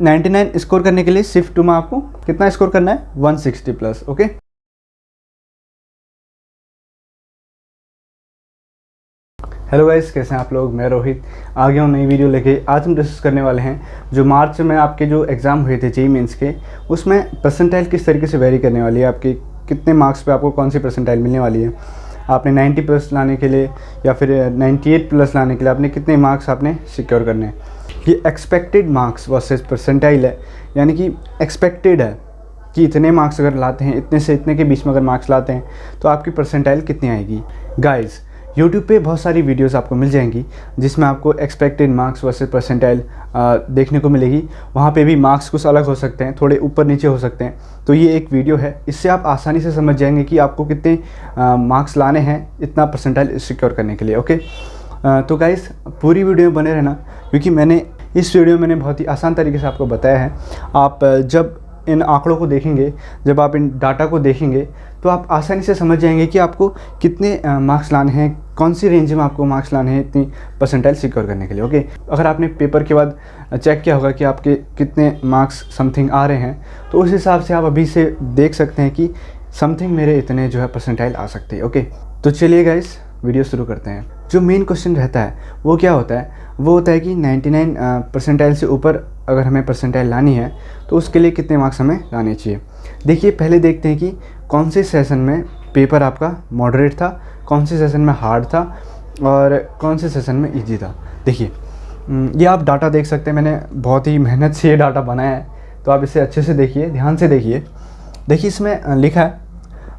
99 score करने के लिए शिफ्ट 2 में आपको कितना स्कोर करना है, 160 प्लस। ओके, हेलो गाइस, कैसे हैं आप लोग। मैं रोहित आ गया हूँ नई वीडियो लेके। आज हम डिस्कस करने वाले हैं जो मार्च में आपके जो एग्ज़ाम हुए थे जेईई मेंस के, उसमें परसेंटाइल किस तरीके से वेरी करने वाली है, आपके कितने मार्क्स पे आपको कौन सी परसेंटाइल मिलने वाली है। आपने 90 प्लस लाने के लिए या फिर 98 प्लस लाने के लिए आपने कितने मार्क्स आपने सिक्योर करने हैं। ये एक्सपेक्टेड मार्क्स वर्सेस परसेंटाइल है, यानी कि एक्सपेक्टेड है कि इतने मार्क्स अगर लाते हैं, इतने से इतने के बीच में अगर मार्क्स लाते हैं तो आपकी परसेंटाइल कितनी आएगी। गाइस, यूट्यूब पे बहुत सारी वीडियोस आपको मिल जाएंगी जिसमें आपको एक्सपेक्टेड मार्क्स वर्सेस परसेंटाइल देखने को मिलेगी। वहाँ पे भी मार्क्स कुछ अलग हो सकते हैं, थोड़े ऊपर नीचे हो सकते हैं। तो ये एक वीडियो है, इससे आप आसानी से समझ जाएंगे कि आपको कितने मार्क्स लाने हैं इतना परसेंटाइल सिक्योर करने के लिए। ओके, तो गाइस पूरी वीडियो में बने रहना, क्योंकि मैंने इस वीडियो में बहुत ही आसान तरीके से आपको बताया है। आप जब इन आंकड़ों को देखेंगे, जब आप इन डाटा को देखेंगे, तो आप आसानी से समझ जाएंगे कि आपको कितने मार्क्स लाने हैं, कौन सी रेंज में आपको मार्क्स लाने हैं इतनी परसेंटाइल सिक्योर करने के लिए। ओके, अगर आपने पेपर के बाद चेक किया होगा कि आपके कितने मार्क्स समथिंग आ रहे हैं, तो उस हिसाब से आप अभी से देख सकते हैं कि समथिंग मेरे इतने जो है परसेंटाइल आ सकते हैं। ओके, तो चलिए गाइस वीडियो शुरू करते हैं। जो मेन क्वेश्चन रहता है वो क्या होता है, वो होता है कि 99 परसेंटाइल से ऊपर अगर हमें परसेंटाइल लानी है तो उसके लिए कितने मार्क्स हमें लाने चाहिए। देखिए, पहले देखते हैं कि कौन से सेशन में पेपर आपका मॉडरेट था, कौन से सेशन में हार्ड था और कौन से सेशन में इजी था। देखिए, ये आप डाटा देख सकते हैं, मैंने बहुत ही मेहनत से ये डाटा बनाया है, तो आप इसे अच्छे से देखिए, ध्यान से देखिए। देखिए, इसमें लिखा है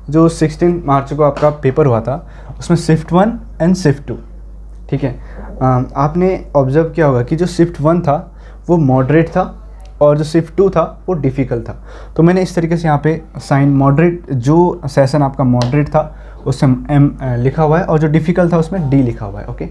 जो 16 मार्च को आपका पेपर हुआ था उसमें शिफ्ट 1 एंड शिफ्ट 2, ठीक है। आपने ऑब्जर्व किया होगा कि जो शिफ्ट 1 था वो मॉडरेट था और जो शिफ्ट 2 था वो डिफ़िकल्ट था। तो मैंने इस तरीके से यहाँ पे साइन मॉडरेट, जो सेशन आपका मॉडरेट था उसमें M लिखा हुआ है और जो डिफ़िकल्ट था उसमें D लिखा हुआ है। ओके,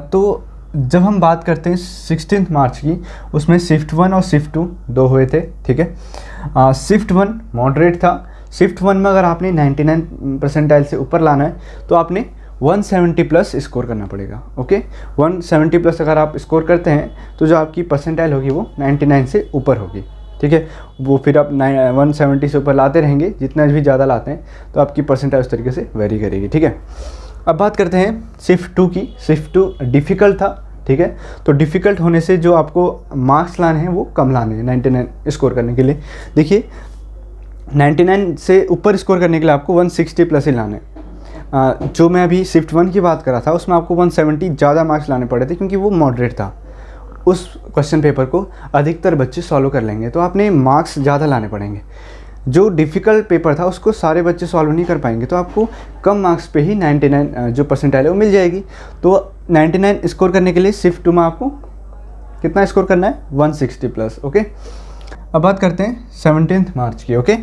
तो जब हम बात करते हैं 16 मार्च की, उसमें शिफ्ट 1 और शिफ्ट 2 दो हुए थे, ठीक है। शिफ्ट 1 मॉडरेट था। शिफ्ट 1 में अगर आपने 99 परसेंटाइल से ऊपर लाना है तो आपने 170 प्लस स्कोर करना पड़ेगा। ओके, 170 प्लस अगर आप स्कोर करते हैं तो जो आपकी परसेंटाइल होगी वो 99 से ऊपर होगी, ठीक है। वो फिर आप 170 से ऊपर लाते रहेंगे, जितना भी ज़्यादा लाते हैं तो आपकी परसेंटाइल उस तरीके से वेरी करेगी, ठीक है। अब बात करते हैं शिफ्ट 2 की। शिफ्ट 2 डिफ़िकल्ट था, ठीक है। तो डिफ़िकल्ट होने से जो आपको मार्क्स लाने हैं वो कम लाने हैं 99 स्कोर करने के लिए। देखिए, 99 से ऊपर स्कोर करने के लिए आपको 160 प्लस ही लाने हैं। जो मैं अभी शिफ्ट 1 की बात कर रहा था उसमें आपको 170 ज़्यादा मार्क्स लाने पड़े थे, क्योंकि वो मॉडरेट था। उस क्वेश्चन पेपर को अधिकतर बच्चे सॉल्व कर लेंगे, तो आपने मार्क्स ज़्यादा लाने पड़ेंगे। जो डिफ़िकल्ट पेपर था उसको सारे बच्चे सॉल्व नहीं कर पाएंगे, तो आपको कम मार्क्स पे ही 99 जो परसेंटाइल है वो मिल जाएगी। तो 99 स्कोर करने के लिए शिफ्ट 2 में आपको कितना स्कोर करना है, 160 प्लस। ओके, अब बात करते हैं 17 मार्च की। ओके,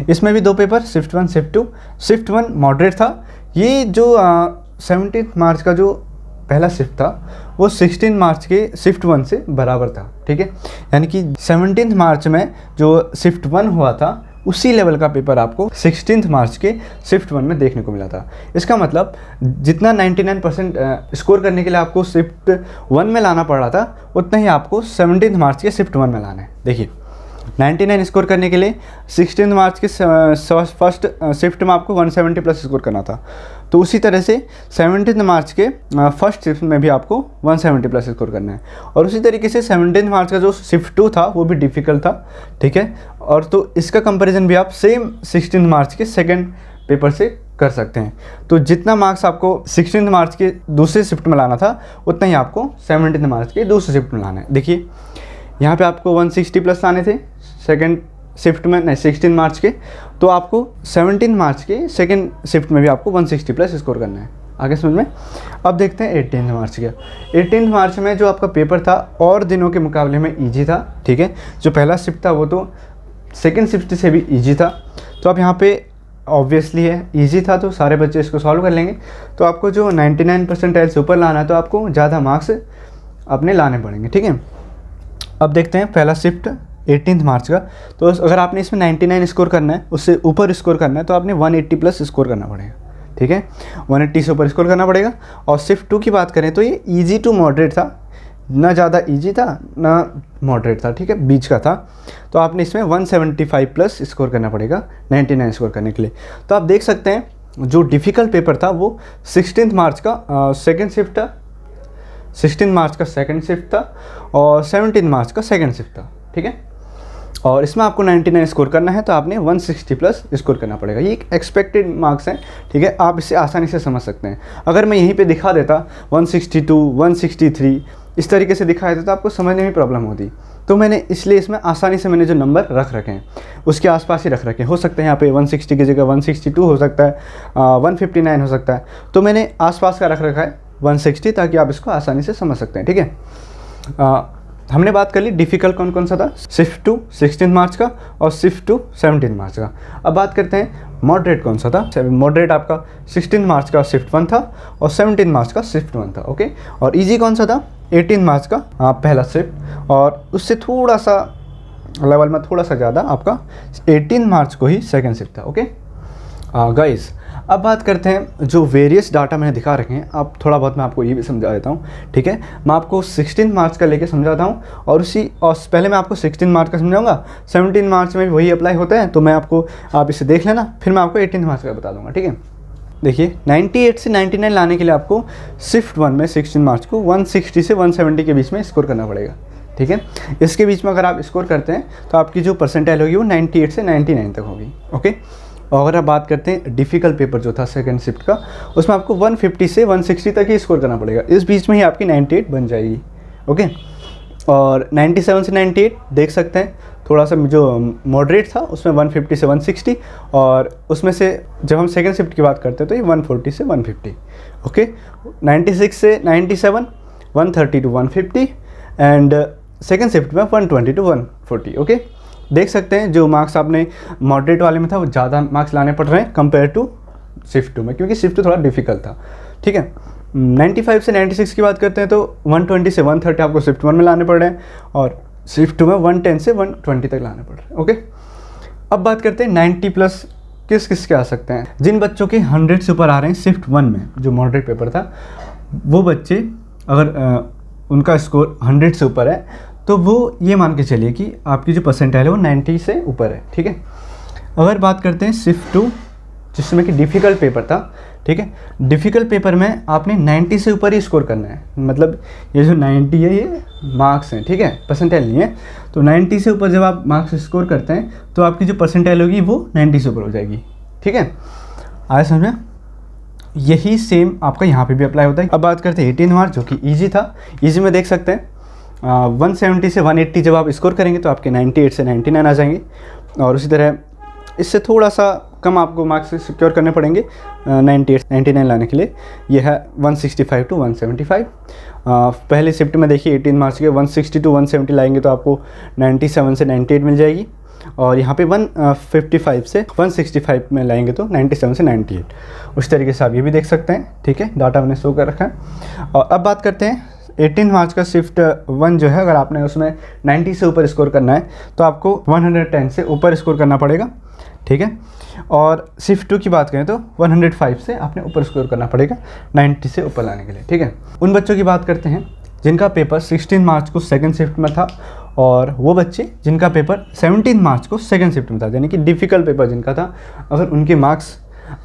इसमें भी दो paper, shift 1 shift 2। Shift 1 moderate था। ये जो 17 मार्च का जो पहला शिफ्ट था वो 16 मार्च के शिफ्ट 1 से बराबर था, ठीक है। यानी कि 17 मार्च में जो शिफ्ट 1 हुआ था उसी लेवल का पेपर आपको 16 मार्च के शिफ्ट 1 में देखने को मिला था। इसका मतलब जितना 99% स्कोर करने के लिए आपको शिफ्ट 1 में लाना पड़ रहा था, उतना ही आपको 17 मार्च के शिफ्ट 1 में लाना है। देखिए, 99 स्कोर करने के लिए 16 मार्च के फर्स्ट शिफ्ट में आपको 170 प्लस स्कोर करना था, तो उसी तरह से 17 मार्च के फर्स्ट शिफ्ट में भी आपको 170 प्लस स्कोर करना है। और उसी तरीके से 17 मार्च का जो शिफ्ट 2 था वो भी डिफ़िकल्ट था, ठीक है। और तो इसका कंपैरिजन भी आप सेम 16 मार्च के सेकेंड पेपर से कर सकते हैं। तो जितना मार्क्स आपको 16 मार्च के दूसरे शिफ्ट में लाना था उतना ही आपको 17 मार्च के दूसरे शिफ्ट में लाना है। देखिए, यहाँ पे आपको 160 प्लस लाने थे सेकेंड शिफ्ट में, नहीं 16 मार्च के, तो आपको 17 मार्च के सेकेंड शिफ्ट में भी आपको 160 प्लस स्कोर करना है। आगे समझ में। अब देखते हैं 18 मार्च का। 18 मार्च में जो आपका पेपर था और दिनों के मुकाबले में ईजी था, ठीक है। जो पहला शिफ्ट था वो तो सेकेंड शिफ्ट से भी ईजी था, तो अब यहाँ पे ऑब्वियसली है ईजी था तो सारे बच्चे इसको सॉल्व कर लेंगे। तो आपको जो 99 परसेंटाइल से ऊपर लाना है तो आपको ज़्यादा मार्क्स अपने लाने पड़ेंगे, ठीक है। अब देखते हैं पहला शिफ्ट 18 मार्च का। तो अगर आपने इसमें 99 स्कोर करना है, उससे ऊपर स्कोर करना है, तो आपने 180 प्लस स्कोर करना पड़ेगा, ठीक है। 180 से ऊपर स्कोर करना पड़ेगा। और शिफ्ट 2 की बात करें तो ये ईजी टू मॉडरेट था, ना ज़्यादा इजी था ना मॉडरेट था, ठीक है, बीच का था। तो आपने इसमें 175 प्लस स्कोर करना पड़ेगा 99 स्कोर करने के लिए। तो आप देख सकते हैं जो डिफ़िकल्ट पेपर था वो 16 मार्च का सेकेंड शिफ्ट था, 16 मार्च का सेकेंड शिफ्ट था और 17 मार्च का सेकेंड शिफ्ट था, ठीक है। और इसमें आपको 99 स्कोर करना है तो आपने 160 प्लस स्कोर करना पड़ेगा। ये एक एक्सपेक्टेड मार्क्स हैं, ठीक है, आप इसे आसानी से समझ सकते हैं। अगर मैं यहीं पे दिखा देता 162, 163 इस तरीके से दिखा देता तो आपको समझने में प्रॉब्लम होती। तो मैंने इसलिए इसमें आसानी से मैंने जो नंबर रख रखे हैं उसके आसपास ही रख रखे हैं। हो सकते हैं यहाँ पे 160 की जगह 162 हो सकता है, 159 हो सकता है, तो मैंने आसपास का रख रखा है 160 ताकि आप इसको आसानी से समझ सकते हैं, ठीक है। हमने बात कर ली डिफ़िकल्ट कौन कौन सा था, शिफ्ट 2 16 मार्च का और शिफ्ट 2 17 मार्च का। अब बात करते हैं मॉडरेट कौन सा था। मॉडरेट आपका 16 मार्च का शिफ्ट 1 था और 17 मार्च का शिफ्ट 1 था, ओके। और इजी कौन सा था, 18 मार्च का पहला शिफ्ट और उससे थोड़ा सा लेवल में थोड़ा सा ज़्यादा आपका 18 मार्च को ही सेकेंड शिफ्ट था, ओके गाइस। अब बात करते हैं जो वेरियस डाटा मैंने दिखा रखे हैं, आप थोड़ा बहुत मैं आपको ये भी समझा देता हूँ, ठीक है। मैं आपको 16 मार्च का लेके समझाता हूँ और पहले मैं आपको 16 मार्च का समझाऊंगा, 17 मार्च में भी वही अप्लाई होता है, तो मैं आपको, आप इसे देख लेना, फिर मैं आपको 18 मार्च का बता दूँगा, ठीक है। देखिए 98 से 99 लाने के लिए आपको शिफ्ट 1 में 16 मार्च को 160 से 170 के बीच में स्कोर करना पड़ेगा, ठीक है। इसके बीच में अगर आप स्कोर करते हैं तो आपकी जो परसेंटाइल होगी वो 98 से 99 तक होगी, ओके। और अगर आप बात करते हैं डिफ़िकल्ट पेपर जो था सेकंड शिफ्ट का, उसमें आपको 150 से 160 तक ही स्कोर करना पड़ेगा। इस बीच में ही आपकी 98 बन जाएगी, ओके। और 97 से 98 देख सकते हैं, थोड़ा सा जो मॉडरेट था उसमें 150 से 160 और उसमें से जब हम सेकंड शिफ्ट की बात करते हैं तो ये 140 से 150, ओके। 96 से 97 130 टू 150 एंड सेकंड शिफ्ट में 120 टू 140, ओके। देख सकते हैं जो मार्क्स आपने मॉडरेट वाले में था वो ज़्यादा मार्क्स लाने पड़ रहे हैं कंपेयर टू शिफ्ट 2 में, क्योंकि शिफ्ट 2 थोड़ा डिफिकल्ट था, ठीक है। 95 से 96 की बात करते हैं तो 120 से 130 आपको शिफ्ट 1 में लाने पड़ रहे हैं और शिफ्ट 2 में 110 से 120 तक लाने पड़ रहे हैं, ओके। अब बात करते हैं 90 प्लस किस किस के आ सकते हैं। जिन बच्चों के 100 से ऊपर आ रहे हैं शिफ्ट 1 में जो मॉडरेट पेपर था, वो बच्चे अगर उनका स्कोर 100 से ऊपर है तो वो ये मान के चलिए कि आपकी जो परसेंटाइल है वो 90 से ऊपर है, ठीक है। अगर बात करते हैं शिफ्ट 2 जिसमें कि डिफ़िकल्ट पेपर था, ठीक है, डिफ़िकल्ट पेपर में आपने 90 से ऊपर ही स्कोर करना है, मतलब ये जो 90 है ये मार्क्स हैं, ठीक है, परसेंटाइल नहीं है। तो 90 से ऊपर जब आप मार्क्स स्कोर करते हैं तो आपकी जो परसेंटाइल होगी वो 90 से ऊपर हो जाएगी, ठीक है। आया समझ में? यही सेम आपका यहाँ पे भी अप्लाई होता है। अब बात करते हैं 18 मार्च जो कि ईजी था। ईजी में देख सकते हैं 170 से 180 जब आप स्कोर करेंगे तो आपके 98 से 99 आ जाएंगे और उसी तरह इससे थोड़ा सा कम आपको मार्क्स सिक्योर करने पड़ेंगे 98 99 लाने के लिए। यह है 165 टू 175। पहले शिफ्ट में देखिए 18 मार्च के 160 टू 170 लाएंगे तो आपको 97 से 98 मिल जाएगी और यहाँ पे 155 से 165 में लाएंगे तो 97 से 98। उस तरीके से आप ये भी देख सकते हैं, ठीक है, डाटा मैंने शो कर रखा है। और अब बात करते हैं 18 मार्च का शिफ्ट 1 जो है, अगर आपने उसमें 90 से ऊपर स्कोर करना है तो आपको 110 से ऊपर स्कोर करना पड़ेगा, ठीक है। और शिफ्ट 2 की बात करें तो 105 से आपने ऊपर स्कोर करना पड़ेगा 90 से ऊपर लाने के लिए, ठीक है। उन बच्चों की बात करते हैं जिनका पेपर 16 मार्च को सेकंड शिफ्ट में था और वो बच्चे जिनका पेपर 17 मार्च को सेकंड शिफ्ट में था, यानी कि डिफ़िकल्ट पेपर जिनका था, अगर उनके मार्क्स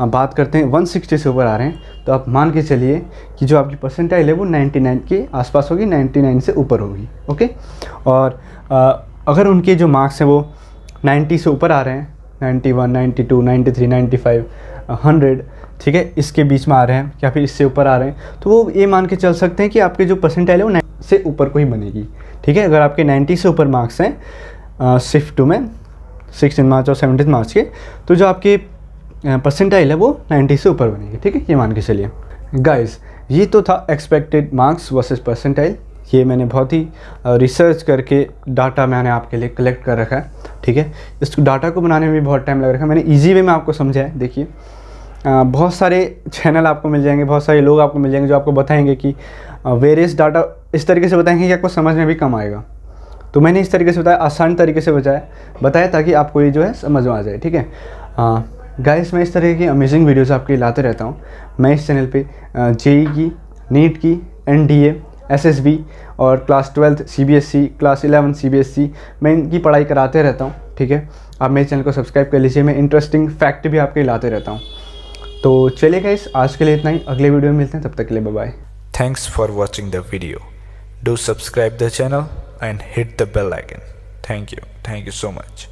बात करते हैं 160 से ऊपर आ रहे हैं तो आप मान के चलिए कि जो आपकी परसेंटाइल है वो 99 के आसपास होगी, 99 से ऊपर होगी, ओके। और अगर उनके जो मार्क्स हैं वो 90 से ऊपर आ रहे हैं, 91, 92, 93, 95, 100, ठीक है, इसके बीच में आ रहे हैं या फिर इससे ऊपर आ रहे हैं तो वो ये मान के चल सकते हैं कि आपके जो परसेंटाइल है वो 90 से ऊपर को ही बनेगी, ठीक है। अगर आपके 90 से ऊपर मार्क्स हैं शिफ्ट 2 में 16 मार्च और 17 मार्च के, तो जो आपके परसेंटाइल है वो 90 से ऊपर बनेगी, ठीक है, ये मान के चलिए। गाइस ये तो था एक्सपेक्टेड मार्क्स वर्सेस परसेंटाइल। ये मैंने बहुत ही रिसर्च करके डाटा मैंने आपके लिए कलेक्ट कर रखा है, ठीक है। इस डाटा को बनाने में भी बहुत टाइम लग रखा है, मैंने ईजी वे में आपको समझा है। देखिए बहुत सारे चैनल आपको मिल जाएंगे, बहुत सारे लोग आपको मिल जाएंगे जो आपको बताएंगे कि वेरियस डाटा इस तरीके से बताएंगे कि आपको समझ में भी कम आएगा। तो मैंने इस तरीके से बताया, आसान तरीके से बताया ताकि आपको ये जो है समझ में आ जाए, ठीक है। गाइस मैं इस तरह की अमेजिंग वीडियोस आपके लिए लाते रहता हूँ। मैं इस चैनल पे जेई की, नीट की, एनडीए, SSB और क्लास 12 CBSE, क्लास 11 CBSE, मैं इनकी पढ़ाई कराते रहता हूँ। ठीक है, आप मेरे चैनल को सब्सक्राइब कर लीजिए, मैं इंटरेस्टिंग फैक्ट भी आपके लाते रहता हूँ। तो चलिए गाइस, आज के लिए इतना ही, अगले वीडियो में मिलते हैं, तब तक के लिए bye bye. Thanks for watching the video. Do subscribe the channel and hit the bell icon. Thank you so much.